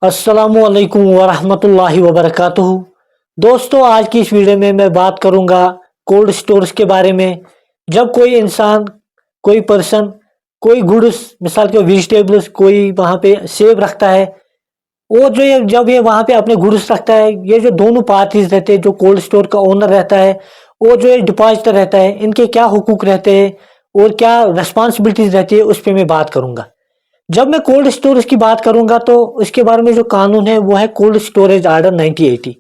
अस्सलामुअलैकुम वरहमतुल्लाहि वबरकातुहू। दोस्तों, आज की इस वीडियो में मैं बात करूंगा कोल्ड स्टोरेज के बारे में। जब कोई इंसान, कोई पर्सन, कोई गुड्स, मिसाल के वेजिटेबल्स कोई वहाँ पे सेव रखता है, और जो ये जब ये वहाँ पे अपने गुड्स रखता है, ये जो दोनों पार्टीज रहते हैं, जो कोल्ड स्टोर का ओनर रहता है और जो ये डिपॉजिटर रहता है, इनके क्या हुकूक रहते हैं और क्या रेस्पॉन्सिबिलिटीज रहती है, उस पर मैं बात करूंगा। जब मैं कोल्ड स्टोरेज की बात करूंगा तो उसके बारे में जो कानून है वो है कोल्ड स्टोरेज आर्डर 1980।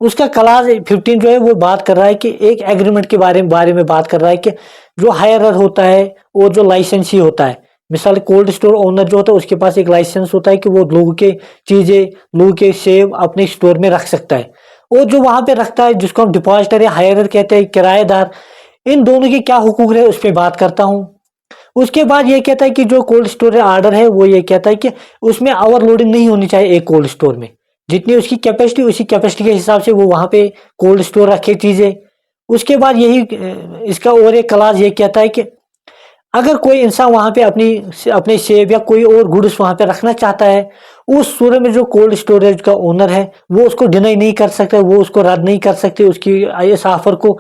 उसका क्लास 15 जो है वो बात कर रहा है कि एक एग्रीमेंट के बारे में बात कर रहा है कि जो हायरर होता है और जो लाइसेंसी होता है, मिसाल कोल्ड स्टोर ओनर जो होता है उसके पास एक लाइसेंस होता है कि वो लोगों के चीजें, लोगों के सेव अपने स्टोर में रख सकता है, और जो वहां पे रखता है जिसको हम डिपॉजिटर या हायरर कहते हैं, किराएदार, इन दोनों के क्या हुकूक है उस पर बात करता हूँ। उसके बाद ये कहता है कि जो कोल्ड स्टोरेज आर्डर है वो ये कहता है कि उसमें ओवरलोडिंग नहीं होनी चाहिए। एक कोल्ड स्टोर में जितनी उसकी कैपेसिटी, उसी कैपेसिटी के हिसाब से वो वहां पे कोल्ड स्टोर रखे चीजें। उसके बाद यही इसका और एक क्लास ये कहता है कि अगर कोई इंसान वहां पे अपने सेब या कोई और गुड्स वहां पे रखना चाहता है, उस सूरत में जो कोल्ड स्टोरेज का ओनर है वो उसको डिनाई नहीं कर सकता, वो उसको रद्द नहीं कर सकते उसकी इस ऑफर को।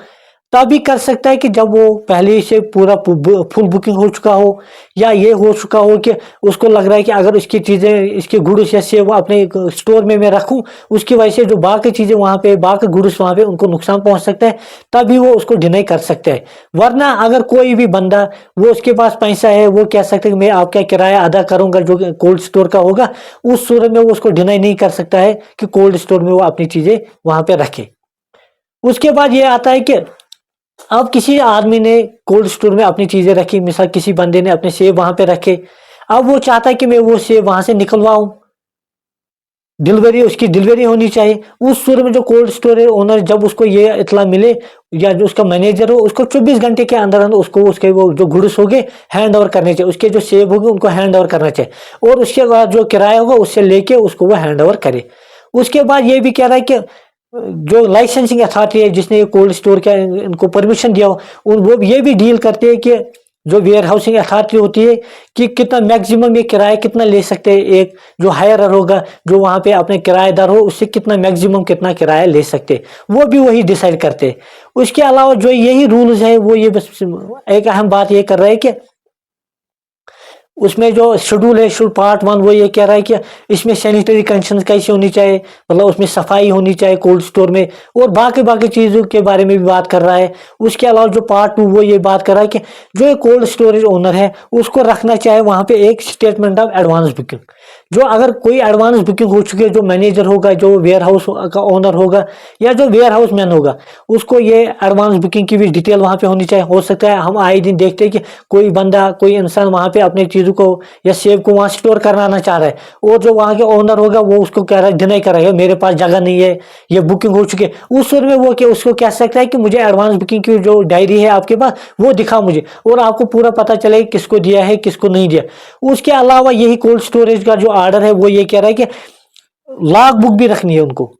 तभी कर सकता है कि जब वो पहले से पूरा फुल बुकिंग हो चुका हो, या ये हो चुका हो कि उसको लग रहा है कि अगर इसकी चीजें, इसके गुड्स या सेब अपने स्टोर में मैं रखूं, उसकी वजह से जो बाकी चीजें वहां पे, बाकी गुड्स वहां पे उनको नुकसान पहुंच सकता है, तभी वो उसको डिनाई कर सकता है। वरना अगर कोई भी बंदा, वो उसके पास पैसा है, वो कह सकता है कि मैं आपका किराया अदा करूंगा जो कोल्ड स्टोर का होगा, उस सूरत में वो उसको डिनाई नहीं कर सकता है कि कोल्ड स्टोर में वो अपनी चीजें वहां पे रखे। उसके बाद ये आता है कि अब किसी आदमी ने कोल्ड स्टोर में अपनी चीजें रखी, मिसाल किसी बंदे ने अपने सेब वहां पे रखे, अब वो चाहता है कि मैं वो सेब वहां से निकलवाऊं, डिलीवरी, उसकी डिलीवरी होनी चाहिए। उस सूरत में जो कोल्ड स्टोर ओनर, जब उसको ये इतला मिले या जो उसका मैनेजर हो, उसको 24 घंटे के अंदर अंदर उसको उसके वो जो गुड्स होंगे हैंड ओवर करने चाहिए, उसके जो सेब होंगे उनको हैंड ओवर करना चाहिए, और उसके बाद जो किराया होगा उससे लेके उसको वो हैंड ओवर करे। उसके बाद ये भी कह रहा है कि जो लाइसेंसिंग अथॉरिटी है जिसने ये कोल्ड स्टोर का इनको परमिशन दिया हो, वो ये भी डील करते हैं कि जो वेयर हाउसिंग अथॉरिटी होती है कि कितना मैक्सिमम ये किराया कितना ले सकते हैं, एक जो हायरर होगा, जो वहां पे अपने किराएदार हो, उससे कितना मैक्सिमम कितना किराया ले सकते हैं, वो भी वही डिसाइड करते हैं। उसके अलावा जो यही रूल्स है वो ये बस एक अहम बात ये कर रहा है कि उसमें जो शेड्यूल है, शेड्यूल पार्ट 1, वो ये कह रहा है कि इसमें सैनिटरी कंडीशंस कैसी होनी चाहिए, मतलब उसमें सफाई होनी चाहिए कोल्ड स्टोर में, और बाकी बाकी चीज़ों के बारे में भी बात कर रहा है। उसके अलावा जो पार्ट 2 वो ये बात कर रहा है कि जो एक कोल्ड स्टोरेज ओनर है उसको रखना चाहिए वहाँ पे एक स्टेटमेंट ऑफ एडवांस बुकिंग। जो अगर कोई एडवांस बुकिंग हो चुकी है, जो मैनेजर होगा, जो वेयर हाउस का ओनर होगा, या जो वेयर हाउस मैन होगा, उसको ये एडवांस बुकिंग की भी डिटेल वहाँ पे होनी चाहिए। हो सकता है हम आए दिन देखते हैं कि कोई बंदा, कोई इंसान वहाँ पे अपने चीज़ों को या सेब को वहाँ स्टोर कराना चाह रहा है, और जो वहाँ के ओनर होगा वो उसको कह रहा है, डिनाई कर रहा है, मेरे पास जगह नहीं है, ये बुकिंग हो चुकी है। उस सूरत में वो उसको कह सकता है कि मुझे एडवांस बुकिंग की जो डायरी है आपके पास वो दिखा मुझे, और आपको पूरा पता चले किसको दिया है किसको नहीं दिया। उसके अलावा यही कोल्ड स्टोरेज का जो आर्डर है वो ये कह रहा है कि लॉग बुक भी रखनी है उनको।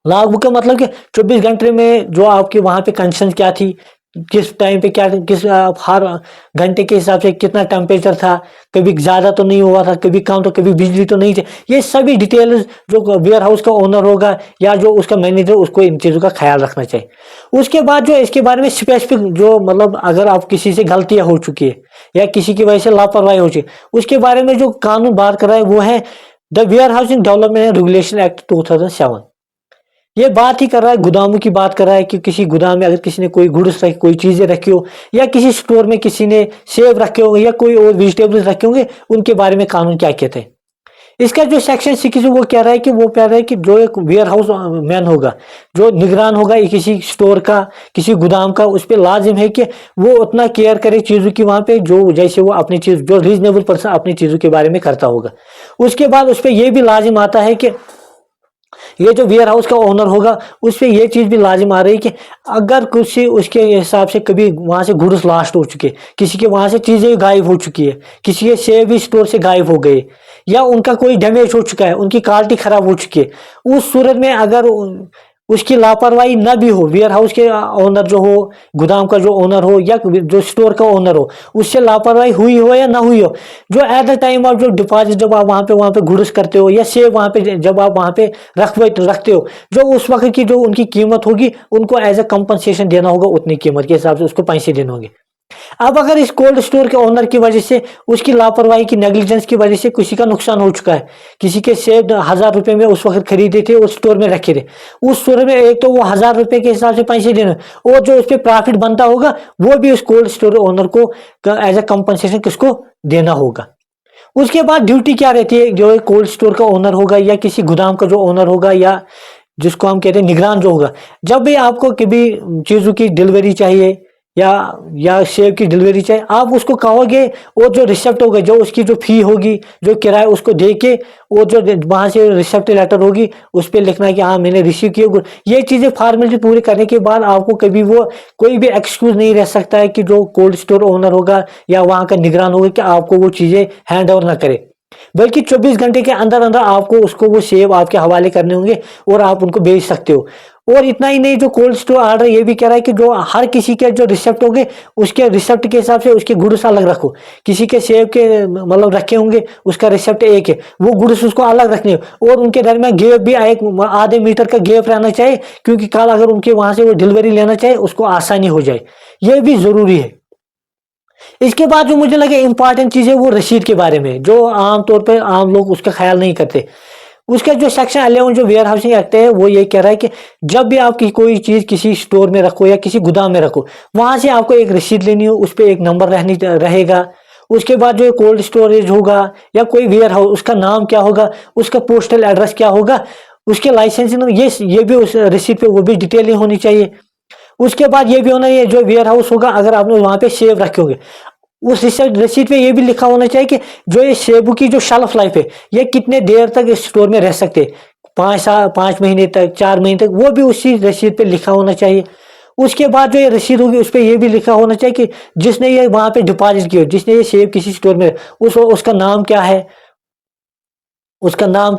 लॉग बुक का मतलब कि 24 घंटे में जो आपके वहां पे कंडीशन क्या थी, किस टाइम पे क्या, किस हर घंटे के हिसाब से कितना टेम्परेचर था, कभी ज्यादा तो नहीं हुआ था, कभी कम, तो कभी बिजली तो नहीं थी, ये सभी डिटेल्स जो वेयर हाउस का ओनर होगा या जो उसका मैनेजर, उसको इन चीजों का ख्याल रखना चाहिए। उसके बाद जो इसके बारे में स्पेसिफिक, जो मतलब अगर आप किसी से गलतियां हो चुकी है या किसी की वजह से लापरवाही हो चुकी है, उसके बारे में जो कानून बात कर रहा है वो है the warehousing development and regulation act 2007। ये बात ही कर रहा है, गोदामों की बात कर रहा है कि किसी गोदाम में अगर किसी ने कोई गुड्स रखी, कोई चीजें रखी हो, या किसी स्टोर में किसी ने सेब रखे होंगे या कोई और वेजिटेबल्स रखे होंगे, उनके बारे में कानून क्या कहते हैं। इसका जो सेक्शन 6 वो कह रहा है कि, वो कह रहा है कि जो एक वेयर हाउस मैन होगा, जो निगरान होगा किसी स्टोर का, किसी गोदाम का, उस पर लाजिम है कि वो उतना केयर करे चीजों की वहां पे, जो जैसे वो अपनी चीज, जो रीजनेबल पर्सन अपनी चीजों के बारे में करता होगा। उसके बाद उस पर यह भी लाजिम आता है कि ये जो वेयर हाउस का ओनर होगा उस पे ये चीज भी लाजिम आ रही है कि अगर कुछ उसके हिसाब से कभी वहां से गुड्स लास्ट हो चुके, किसी के वहां से चीजें गायब हो चुकी है, किसी के सेब भी स्टोर से गायब हो गए, या उनका कोई डैमेज हो चुका है, उनकी क्वालिटी खराब हो चुकी है, उस सूरत में अगर उसकी लापरवाही ना भी हो, वेयर हाउस के ओनर जो हो, गोदाम का जो ओनर हो या जो स्टोर का ओनर हो, उससे लापरवाही हुई हो या ना हुई हो, जो एट द टाइम आप जो डिपॉजिट जब आप वहाँ पे गुड्स करते हो या सेव वहाँ पे जब आप वहाँ पे रखते हो, जो उस वक्त की जो उनकी कीमत होगी उनको एज ए कंपनसेशन देना होगा, उतनी कीमत के हिसाब से उसको पैसे देने होंगे। अब अगर इस कोल्ड स्टोर के ओनर की वजह से, उसकी लापरवाही की नेग्लिजेंस की वजह से किसी का नुकसान हो चुका है, किसी के सेब 1000 रुपए में उस वक्त खरीदे थे, उस स्टोर में रखे थे, उस स्टोर में एक तो वो 1000 रुपए के हिसाब से पैसे देने और जो उस पर प्रॉफिट बनता होगा वो भी उस कोल्ड स्टोर ओनर को एज ए कंपनसेशन किसको देना होगा। उसके बाद ड्यूटी क्या रहती है, जो कोल्ड स्टोर का ओनर होगा या किसी गोदाम का जो ओनर होगा या जिसको हम कहते हैं निगरान जो होगा, जब भी आपको कभी चीजों की डिलीवरी चाहिए या सेब की डिलीवरी चाहिए, आप उसको कहोगे और जो रिसिप्ट होगा, जो उसकी जो फी होगी, जो किराया, उसको दे के और जो वहां से रिसिप्ट लेटर होगी उस पर लिखना है कि हाँ मैंने रिसीव किया। ये चीजें फॉर्मेलिटी पूरी करने के बाद आपको कभी वो कोई भी एक्सक्यूज नहीं रह सकता है कि जो कोल्ड स्टोर ओनर होगा या वहां का निगरान होगा कि आपको वो चीजें हैंड ओवर ना करे, बल्कि 24 घंटे के अंदर अंदर आपको उसको वो सेब आपके हवाले करने होंगे और आप उनको बेच सकते हो। और इतना ही नहीं, जो कोल्ड स्टोर ऑर्डर ये भी कह रहा है कि जो हर किसी के जो रिसिप्ट होंगे उसके रिसिप्ट के हिसाब से उसके गुड्स अलग रखो। किसी के सेब के मतलब रखे होंगे, उसका रिसिप्ट एक है, वो गुड्स उसको अलग रखने और उनके दरमियान गैप भी एक आधे मीटर का गैप रहना चाहिए, क्योंकि कल अगर उनके वहां से वो डिलीवरी लेना चाहे उसको आसानी हो जाए, ये भी जरूरी है। इसके बाद जो मुझे लगे इंपॉर्टेंट चीज है वो रसीद के बारे में, जो आमतौर पर आम लोग उसका ख्याल नहीं करते। उसका जो सेक्शन 11 जो वेयर हाउसिंग एक्ट है वो ये कह रहा है कि जब भी आप कोई चीज किसी स्टोर में रखो या किसी गोदाम में रखो, वहां से आपको एक रसीद लेनी हो, उस पर एक नंबर रहेगा। उसके बाद जो कोल्ड स्टोरेज होगा या कोई वेयर हाउस, उसका नाम क्या होगा, उसका पोस्टल एड्रेस क्या होगा, उसके लाइसेंस ये भी उस रसीद पे वो भी डिटेलिंग होनी चाहिए। उसके बाद ये भी होना, ये जो वेयर हाउस होगा अगर आपने वहां पे सेब रखे होंगे, उस रसीद पे ये भी लिखा होना चाहिए कि जो ये सेबू की जो शेल्फ लाइफ है, ये कितने देर तक इस स्टोर में रह सकते हैं, 5 महीने तक, 4 महीने तक, वो भी उसी रसीद पे लिखा होना चाहिए। उसके बाद जो ये रसीद होगी उस पर ये भी लिखा होना चाहिए कि जिसने ये वहां पे डिपॉजिट किया, जिसने ये सेब किसी स्टोर में, उसका नाम क्या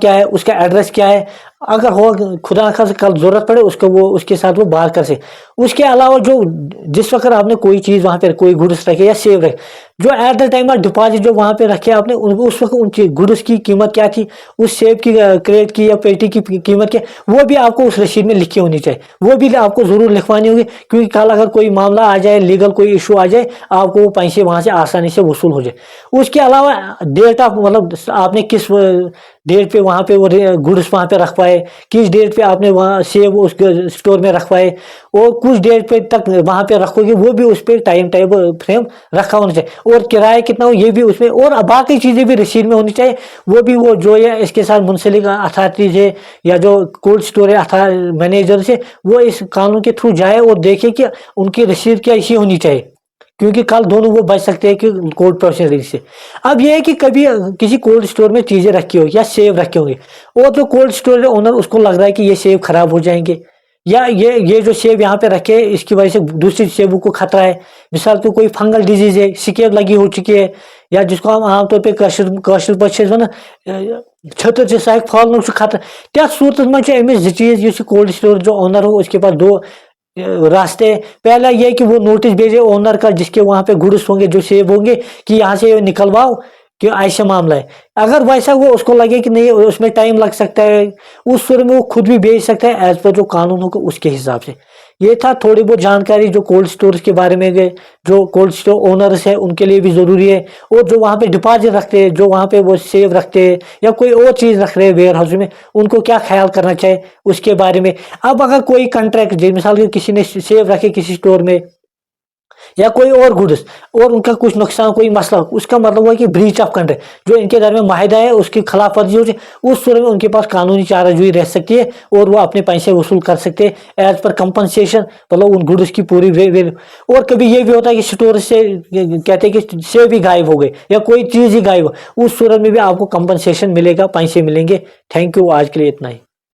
है, उसका एड्रेस क्या है, अगर हो खुदा न खास्ता कल जरूरत पड़े उसको वो उसके साथ वो बात कर सके। उसके अलावा जो जिस वक्त आपने कोई चीज वहां पे कोई गुड्स रखे या सेव रखे, जो at the time of deposit जो वहां पे रखे आपने, उस वक्त उन गुड्स की कीमत क्या थी, उस सेब की क्रेट की या पेटी की कीमत क्या, वो भी आपको उस रसीद में लिखी होनी चाहिए, वो भी आपको जरूर लिखवानी होगी, क्योंकि कल अगर कोई मामला आ जाए, लीगल कोई इशू आ जाए, आपको वो पैसे वहां से आसानी से वसूल हो जाए। उसके अलावा डेट ऑफ, मतलब आपने किस डेट पे वहां पे वो गुड्स वहां पे रखवाए, किस डेट पे आपने वहां सेब उस स्टोर में रखवाए और कुछ डेट पे तक वहां पे रखोगे, वो भी उस पर टाइम फ्रेम रखा होना चाहिए। और किराया कितना हो ये भी उसमें, और बाकी चीजें भी रसीद में होनी चाहिए, वो भी वो जो है इसके साथ मुंसलिक अथॉरिटीज है या जो कोल्ड स्टोर है मैनेजर से, वो इस कानून के थ्रू जाए और देखे कि उनकी रसीद क्या ऐसी होनी चाहिए, क्योंकि कल दोनों वो बच सकते हैं कि कोल्ड प्रोसेस से। अब ये है कि कभी किसी कोल्ड स्टोर में चीजें रखी होगी या सेब रखे होंगे और जो कोल्ड स्टोर ओनर उसको लग रहा है कि ये सेब खराब हो जाएंगे या ये जो सेब यहाँ पे रखे इसकी वजह से दूसरी सेबों को खतरा है, मिसाल तो कोई फंगल डिजीज है, सिकेब लगी हो चुकी है, या जिसको हम आमतौर पर कशर पे छतर से सह फल खतरा, त्या सूरत में अमिस चीज कोल्ड स्टोर जो ओनर हो उसके पास दो रास्ते। पहला ये कि वो नोटिस भेजे ओनर का जिसके वहां पे गुड्स होंगे, जो सेब होंगे, कि यहाँ से निकलवाओ कि ऐसा मामला है। अगर वैसा वो उसको लगे कि नहीं उसमें टाइम लग सकता है, उस सूरत में वो खुद भी भेज सकता है एज पर जो कानून होगा उसके हिसाब से। ये था थोड़ी बहुत जानकारी जो कोल्ड स्टोरेज के बारे में, जो कोल्ड स्टोर ओनर्स है उनके लिए भी जरूरी है, और जो वहां पे डिपॉजिट रखते हैं, जो वहां पे वो सेव रखते हैं या कोई और चीज रख रहे हैं वेयर हाउस में, उनको क्या ख्याल करना चाहिए उसके बारे में। अब अगर कोई कंट्रैक्ट, मिसाल के किसी ने सेव रखे किसी स्टोर में या कोई और गुड्स और उनका कुछ नुकसान कोई मसला, उसका मतलब हुआ कि ब्रीच ऑफ कंट्रैक्ट, जो इनके दरमियान माहिदा है उसकी खिलाफ वर्जी हो जाए, उस सूरत में उनके पास कानूनी चाराजोई रह सकती है और वो अपने पैसे वसूल कर सकते हैं एज पर कंपनसेशन, मतलब उन गुड्स की पूरी और कभी ये भी होता है कि स्टोर से कहते हैं कि सेब भी गायब हो गए या कोई चीज ही गायब हो, उस सूरत में भी आपको कंपनसेशन मिलेगा, पैसे मिलेंगे। थैंक यू, आज के लिए इतना ही।